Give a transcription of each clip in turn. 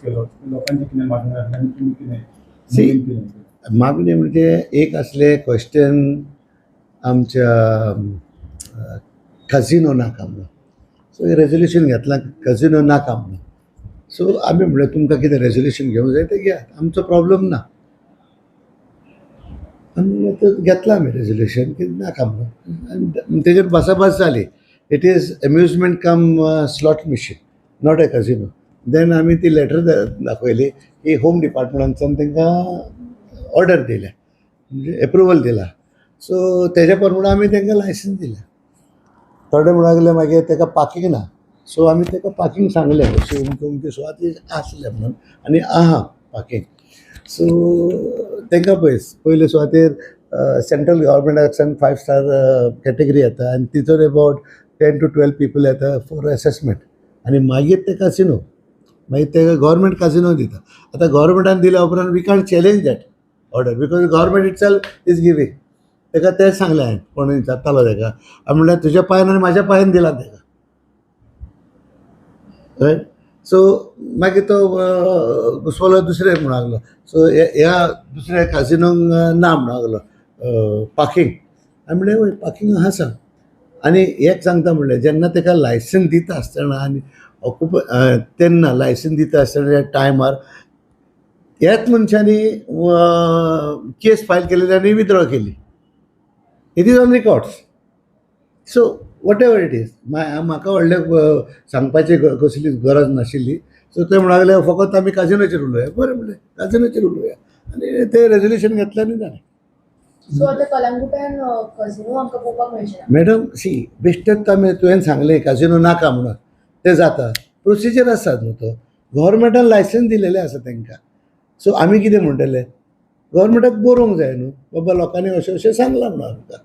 केलो लोकांची कितें मागणी आसली आनी तुमी कितें सी नवीन कितें मागणी म्हणजे एक असले क्वेश्चन आमच्या कझिनो नाका म्हणून. सो हे रेजोल्युशन घेतला कझिनो नाका म्हणून. सो आम्ही म्हणलें तुमकां कितें रेजोल्युशन घेवंक जाय तें घ्या, आमचो प्रॉब्लेम ना. आनी तो घेतला आमी रेजोल्युशन की नाका म्हणून आनी तेजेर भासाभास जाली. It is amusement cum slot machine, not a casino. Then आमी ती लेटर दाखयली की होम डिपार्टमेंटान तांकां ऑर्डर दिल्या, म्हणजे एप्रुवल दिला. सो तेज्या प्रमाणे आमी तांकां लायसन्स दिलें. थोडे म्हणून लागले मागीर ताका पार्किंग ना. सो आमी ताका पार्किंग सांगलें अशी अमकी सुवाती आसलें म्हणून आनी आहा पार्किंग. सो तांकां पयले सुवातेर सेंट्रल गव्हर्मेंटाच्यान 5 स्टार कॅटेगरी येता आनी तितून अबावट 10 to 12 पीपल येता फॉर असेसमेंट. आनी मागीर ते कसिनो, मागीर ताका गव्हर्मेंट कसिनो दिता. आतां गव्हर्मेंटान दिल्या उपरांत we can't challenge that order because government itself is giving. ताका तेंच सांगलें हांवें कोण विचारतालो ताका. हांवें म्हणल्यार तुज्या पांयान आनी म्हाज्या पांयान दिला ताका. रायट. सो मागीर तो घुसपलो दुसरे म्हणून लागलो. सो ह्या दुसऱ्या कॅसिनोक ना म्हणून लागलो पार्किंग. हांवें म्हणलें वय पार्किंग आहा सांग. आनी एक सांगता म्हणलें जेन्ना ताका लायसन्स दिता आसतना आनी तेन्ना लायसन्स दिता आसतना टायमार ह्याच मनशांनी केस फायल केलेली आनी विथड्रॉ केली. It is on records. So what ever it is म्हाका व्हडलें सांगपाची कसली गरज नाशिल्ली. सो ते म्हणून लागले फकत आमी काजिनोचेर उलोवया. बरें म्हणलें काजिनोचेर उलोवया आनी ते रेजोल्युशन घेतलें आनी जालें. सो आता कलंगुटान कझिनो आमकां पळोवपाक मेळचें. मॅडम सी बेश्टेच आमी तुवें सांगलें काजिनो नाका म्हणून ते जाता. प्रोसिजर आसा न्हू तो. गव्हर्मेंटान लायसन्स दिलेलें आसा तांकां. सो आमी कितें म्हणटले गव्हर्मेंटाक बरोवंक जाय न्हू बाबा लोकांनी अशें अशें सांगलां म्हणून आमकां.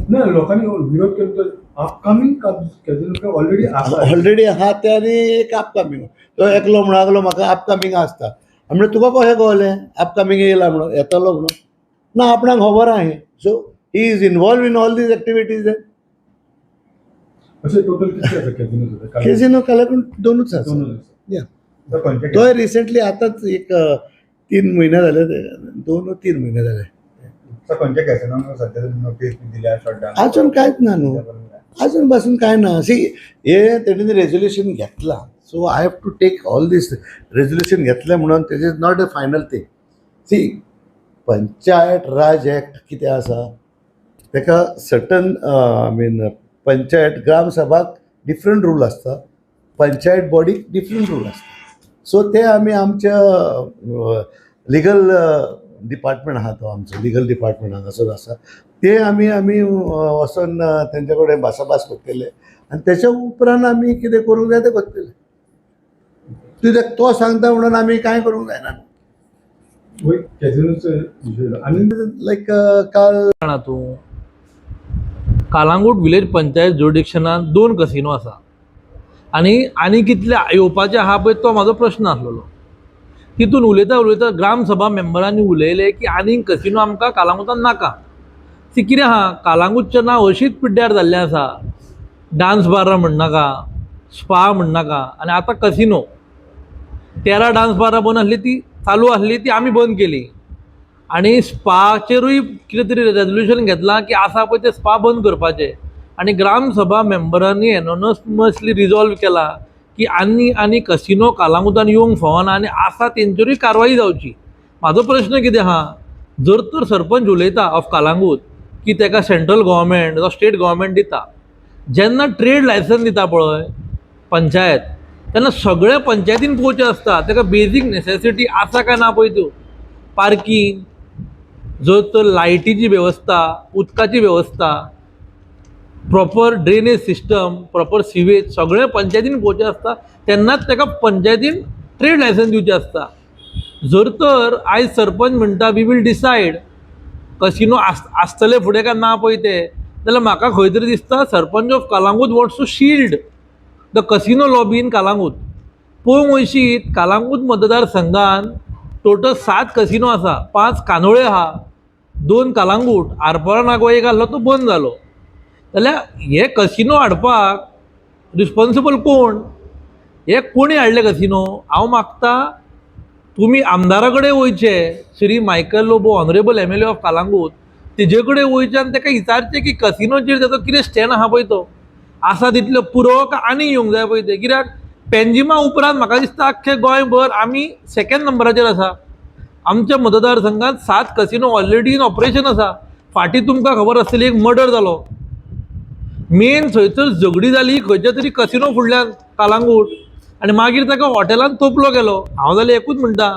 ना लोकांनी विरोध केलो तर अपकमिंग कॅजिनो ऑलरेडी आसा. ऑलरेडी आहा ते आनी एक अपकमिंग. तो एकलो म्हणून लागलो म्हाका अपकमिंग आसता. हांवें म्हणलें तुका कशें कळलें अपकमिंग येयला म्हणून येतलो म्हणून. ना आपणाक खबर आहा हें. So he is involve in all these activities. अशें टोटल कितले आसा कॅजिनो? कॅजिनो कलंगूट दोनूच आसा. या तो रिसेंटली आतांच एक 3 महिने जाले, 2 or 3 महिने जाले. खंयच्या कॅजिनोक सध्या नोटीस दिल्या शटडाउन? अजून कांयच ना न्हू. अजून पासून काय ना. सी हे तेणें रेजोल्युशन घेतला. So I have to take all this resolution घेतलें म्हणून तेज is not a final thing. See panchayat Raj act कितें आसा ताका सर्टन पंचायत ग्रामसभाक डिफरंट रूल आसता, पंचायत बॉडीक डिफरंट रूल आसता. सो ते आमी आमच्या लिगल डिपार्टमेंट आहा तो आमचो लिगल डिपार्टमेंट हांगासर आसा ते आमी वचून तेंचे कडेन भासाभास करतले आनी तेच्या उपरांत आमी कितें करूंक जाय तें करतले. कित्याक तो सांगता म्हणून आमी कांय करूंक जायना. आनी लायक काल तूं कालांगूट विलेज पंचायत जुरिडिक्शनात 2 कसिनो आसा आनी कितले येवपाचे आहा पळय तो म्हाजो प्रश्न आसलेलो. तितून उलयता ग्रामसभा मेंबरांनी उलयले की आनीक कसिनो आमकां कालांगुटान नाका. ती कितें आहा कालांगूटचें नांव अशीच पिड्ड्यार जाल्लें आसा. डान्स बार म्हणनाका, स्पा म्हणनाका आनी आतां कसिनो. 13 डान्स बारां बंद आसली ती चालू आसली ती आमी बंद केली. आनी स्पाचेरूय कितें तरी रेजोल्युशन घेतलां की आसा पळय ते स्पा बंद करपाचे. आनी ग्रामसभा मेंबरांनी एनॉनमसली रिजॉल्व केला की आनी कसिनो कालांगुटान येवंक फावना आनी आसा तेंचेरूय कारवाई जावची. म्हाजो प्रश्न कितें आहा जर तर सरपंच उलयता ऑफ कालांगूट की ताका सेंट्रल गव्हर्मेंट वा स्टेट गव्हर्मेंट दिता, जेन्ना ट्रेड लायसन्स दिता पळय पंचायत तेन्ना सगळ्या पंचायतीन पोवचें आसता. ताका बेजीक नेसेसिटी आसा काय ना पळय त्यो पार्किंग, जर तर लायटीची वेवस्था, उदकाची वेवस्था, proper drainage system, proper sewage सगळें पंचायतीन पोवचें आसता. तेन्नाच ताका पंचायतीन ट्रेड लायसन्स दिवचें आसता. जर तर आयज सरपंच म्हणटा वी वील डिसायड कसिनो आसतले फुडें काय ना पळय ते, जाल्यार म्हाका खंय तरी दिसता sarpanch of Calangute wants to shield the casino lobby in Calangute. पळोवंक वयशीत कालांगूट मतदारसंघान टोटल 7 कसिनो आसा, 5 कांदोळे आहा, 2 कालांगूट, आरपोरा नागवा एक आसलो तो बंद जालो. जाल्यार हे कसिनो हाडपाक रिस्पॉन्सिबल कोण? हे कोणी हाडले कसिनो? हांव मागता तुम्ही आमदारा कडेन वयचे, Shri Michael Lobo honourable MLA of Calangute, तेजे कडेन वयचे आनी ताका विचारचें की कसिनोचेर ताचो कितें स्टँड आहा पळय तो आसा तितलो पुरो काय आनी येवंक जाय पळय ते. कित्याक पेंजिमा उपरांत म्हाका दिसता अख्खे गोंयभर आमी सेकंड नंबराचेर आसा. आमच्या मतदारसंघात 7 कसिनो ऑलरेडी इन ऑपरेशन आसा. फाटीं तुमकां खबर आसतली एक मर्डर जालो, मेन थंयसर झगडी जाली खंयच्या तरी कसिनो फुडल्यान कालांगूट, आनी मागीर ताका हॉटेलांत तोपलो गेलो. हांव जाल्यार एकूच म्हणटा,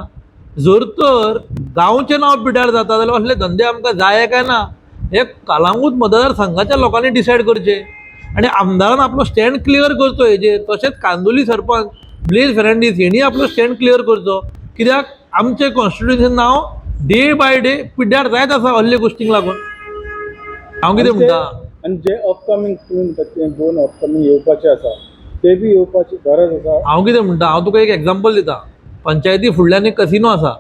जर तर गांवचें नांव पिड्यार जाता जाल्यार असले धंदे आमकां जाय काय ना हे कालांगूट मतदारसंघाच्या लोकांनी डिसायड करचें. आनी आमदारान आपलो स्टँड क्लियर करचो हेजेर. तशेंच कांदोली सरपंच ब्लेज फेर्नांडीस हेणी आपलो स्टँड क्लियर करचो. कित्याक आमचें कॉन्स्टिट्युशन नांव डे बाय डे पिड्यार जायत आसा असले गोश्टींक लागून. हांव कितें म्हणटा, आणि जे अपकमिंग तुम्ही म्हणटात ते 2 अपकमिंग येवपाचे आसा ते बी येवपाची गरज आसा. हांव कितें म्हणटा, हांव तुका एक एग्जांपल दिता. पंचायती फुडल्यान एक कसिनो आसा,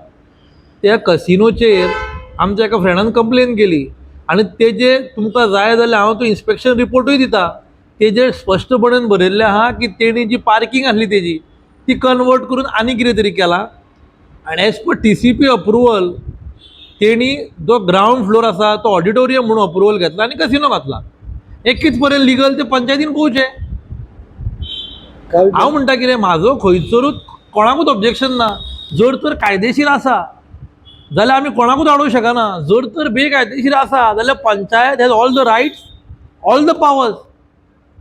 त्या कसिनोचेर आमच्या एका फ्रेंडान कंप्लेन केली आनी तेजे तुमकां जाय जाल्यार हांव तो इन्स्पेक्शन रिपोर्टूय दिता. तेजेर स्पश्टपणान बरयल्लें आहा की तेणी जी पार्किंग आसली तेजी ती कन्वर्ट करून आनी कितें तरी केला. आनी एज पर TCP अप्रुवल तेणी जो ग्रावंड फ्लोर आसा तो ऑडिटोरियम म्हणून अप्रुवल घेतला आनी कसिनो घातला. एक कित पर्यंत लिगल ते पंचायतीन पोवचें. हांव म्हणटा कितें, म्हाजो खंयसरूच कोणाकूच ऑब्जेक्शन ना. जर तर कायदेशीर आसा जाल्यार आमी कोणाकूच आडोवंक शकना. जर तर बेकायदेशीर आसा जाल्यार panchayat has all the rights, all the powers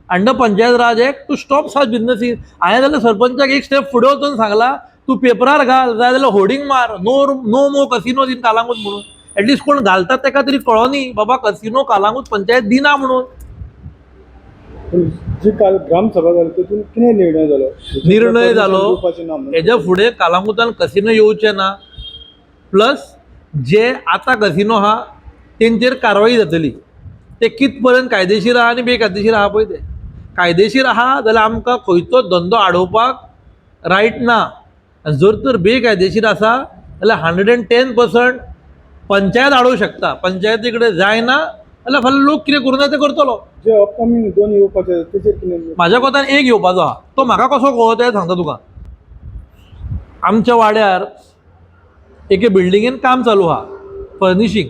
under panchayat Raj act to stop such businesses. हांवें जाल्यार सरपंचाक एक स्टेप फुडें वचून सांगला, तूं पेपरार घाल, जाय जाल्यार होर्डिंग मार, no more casinos in Calangute म्हणून. एटलिस्ट कोण घालतात ताका तरी कळोनी बाबा कसिनो कालांगूट पंचायत दिना म्हणून. जी काल ग्रामसभा जाली तेतून कितें निर्णय जालो हेच्या फुडें कालांगूटान कसिनो येवचे ना. प्लस जे आतां कसिनो आहा तेंचेर कारवाई जातली. ते कित पर्यंत कायदेशीर आहा आनी बेकायदेशीर आहा पळय ते. कायदेशीर आहा जाल्यार आमकां खंयचोच धंदो आडोवपाक रायट ना. जर तर बेकायदेशीर आसा जाल्यार 110% पंचायत आडोवंक शकता. पंचायती कडेन जायना जाल्यार फाल्यां लोक कितें करूं ते करतलो. जे अपकमिंग 2 येवपाचे तेचेर कितें म्हाज्या कोतान एक येवपाचो आहा, तो म्हाका कसो कळ्ळो तें सांगता तुका. आमच्या वाड्यार एके बिल्डिंगेन काम चालू आहा फर्निशिंग.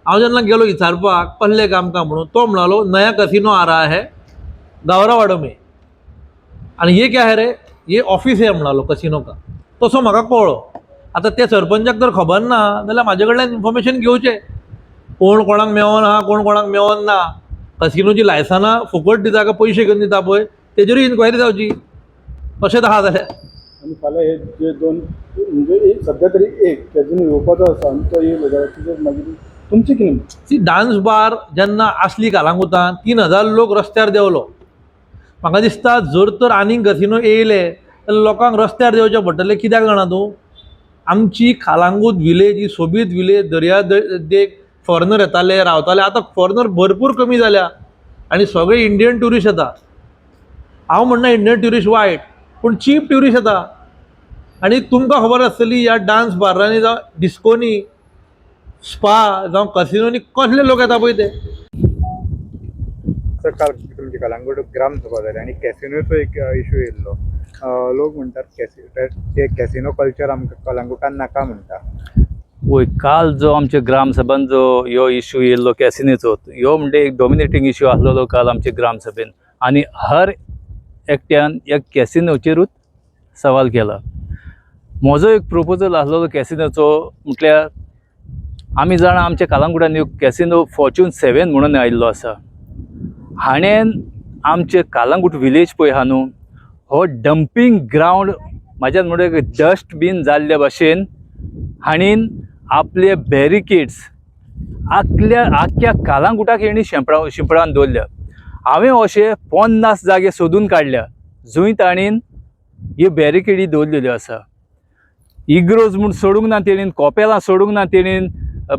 हांव जेन्ना गेलो विचारपाक कसलें काम म्हणून, तो म्हणलो नया कसिनो आ रहा है गावरावाडो में आनी ये क्या है रे, ये ऑफिस है म्हणलो कसिनो का. तसो म्हाका कळ्ळो. आतां त्या सरपंचाक जर खबर ना जाल्यार म्हाजे कडल्यान इन्फॉर्मेशन घेवचें. कोण कोणाक मेळोन आहा, कोण कोणाक मेळोन ना. कसिनोची लायसनां फुकट दिता काय पयशे घेवन दिता पळय तेजेरूय इन्क्वायरी जावची. तशेंच आहा जाल्यार. आनी फाल्यां हे जे 2 म्हणजे सध्या तरी एक कॅजिनो येवपाचो आसा आनी तो येयलो जाल्यार तुजें मागीर तुमचें कितें? ती डान्स बार जेन्ना आसली कालांगुटान 3000 लोक रस्त्यार देंवलो. म्हाका दिसता जर तर आनीक कसिनो येयले जाल्यार लोकांक रस्त्यार देंवचें पडटलें. कित्याक जाणा तूं, आमची कालांगूट विलेज ही सोबीत विलेज, दर्या देग फॉरनर येताले रावताले. आतां फॉरनर भरपूर कमी जाल्या आनी सगळे इंडियन ट्युरिस्ट येता. हांव म्हणना इंडियन ट्युरिस्ट वायट, पूण चीप ट्युरिस्ट येता. आनी तुमकां खबर आसतली ह्या डान्स बारांनी जावं डिस्कोनी, स्पा जावं कसिनोनी कसले लोक येता पळय ते. सर काल तुमची कालांगूट ग्रामसभा जाली आनी कॅसिनोचो एक इशू येयल्लो. लोक म्हणटात ते कॅसिनो कल्चर आमकां कालांगुटान नाका म्हणटा. वय काल जो आमच्या ग्रामसभान जो ह्यो इशू येयल्लो कॅसिनोचो, ह्यो म्हणजे एक डॉमिनेटींग इशू आसलेलो काल आमच्या ग्रामसभेन. आनी हर एकट्यान ह्या कॅसिनोचेरूच सवाल केला. म्हजो एक प्रोपोजल आसलेलो कॅसिनोचो म्हटल्यार आमी जाणा आमच्या कालांगुटान ह्यो कॅसिनो फॉर्च्यून 7 म्हणून आयिल्लो आसा. हाणेन आमचे कालांगूट विलेज पळय आहा न्हू, हो डंपींग ग्रावंड म्हाज्यान म्हणटा डस्टबीन जाल्ल्या भाशेन हाणीन आपले बॅरिकेड्स आख्ख्या कालांगुटाक हेणी शिंपडावन दवरल्या. हांवें अशे 50 जागे सोदून काडल्या जंय ताणीन ह्यो बॅरिकेडी दवरलेल्यो आसा. इग्रोज म्हूण सोडूंक ना तेणीन, कोपेलां सोडूंक ना तेणीन,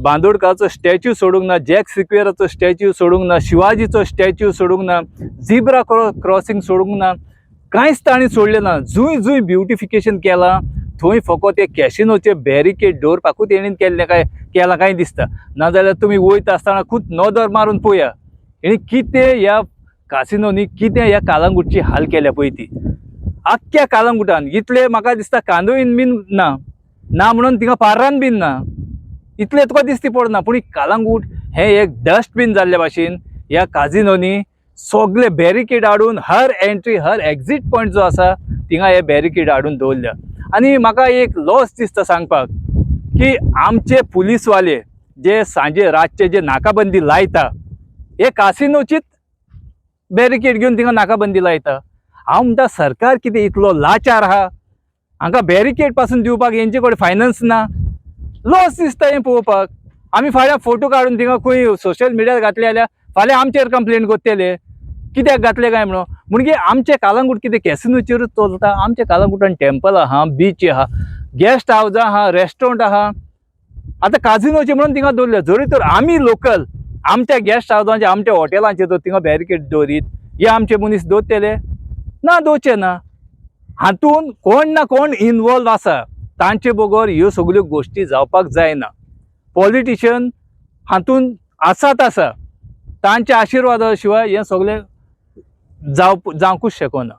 बांदोडकराचो स्टॅच्यू सोडूंक ना, जॅक सिक्वेराचो स्टॅच्यू सोडूंक ना, शिवाजीचो स्टॅच्यू सोडूंक ना, झिब्रा क्रॉसींग सोडूंक ना, कांयच ताणीं सोडलें ना. जंय जंय ब्युटिफिकेशन केलां थंय फकत हे कॅसिनोचे बॅरिकेड दवरपाकूच तेणीन केलां काय दिसता. नाजाल्यार तुमी वयता आसतना खूब नदर मारून पळया हेणी कितें ह्या कासिनोनी कितें ह्या कालांगूटची हाल केल्या पळय ती. आख्ख्या कालंगुटान इतले म्हाका दिसता कांदोळीन बीन ना म्हणून थिंगा पार्रान बीन ना, इतले तुका दिसती पडना. पूण कालंगूट हे एक डस्टबीन जाल्ले भाशेन ह्या काजिनोनी सगळे बॅरिकेड हाडून हर एंट्री हर एक्झिट पॉयंट जो आसा थिंगा हे बॅरिकेड हाडून दवरल्या. आनी म्हाका एक लॉस दिसता सांगपाक की आमचे पुलीसवाले जे सांजे रातचे जे नाकाबंदी लायता हे कासिनोचीच बॅरिकेड घेवन थिंगा नाकाबंदी लायता. हांव म्हणटा सरकार कितें इतलो लाचार आहा, हांकां बॅरिकेड पासून दिवपाक हेंचे कडेन फायनान्स ना. लॉस दिसता हें पळोवपाक. आमी फाल्यां फोटो काडून थिंगा खंय सोशल मिडियार घातले जाल्यार फाल्यां आमचेर कंप्लेन करतले कित्याक घातले काय म्हणून. म्हणजे आमचे कालंगूट कितें कॅसिनोचेरूच चलता. आमचे कालंगुटान टेंपल आहा, बीच आहा, गेस्ट हावज आहा, रेस्टॉरंट आहा. आतां काजिनोचे म्हणून थिंगा दवरले. जरी तर आमी लोकल आमच्या गेस्ट हावजांचे आमच्या हॉटेलांचे जर थिंगा बॅरिकेड दवरीत हे आमचे मनीस दवरतले ना, दवरचे ना. हातून कोण ना कोण इनवॉल्व आसा. तांचे बगर ह्यो सगळ्यो गोश्टी जावपाक जायना. पॉलिटिशियन हातून आसात आसा, तांच्या आशिर्वादा शिवाय हें सगळें जावंकूच शकना.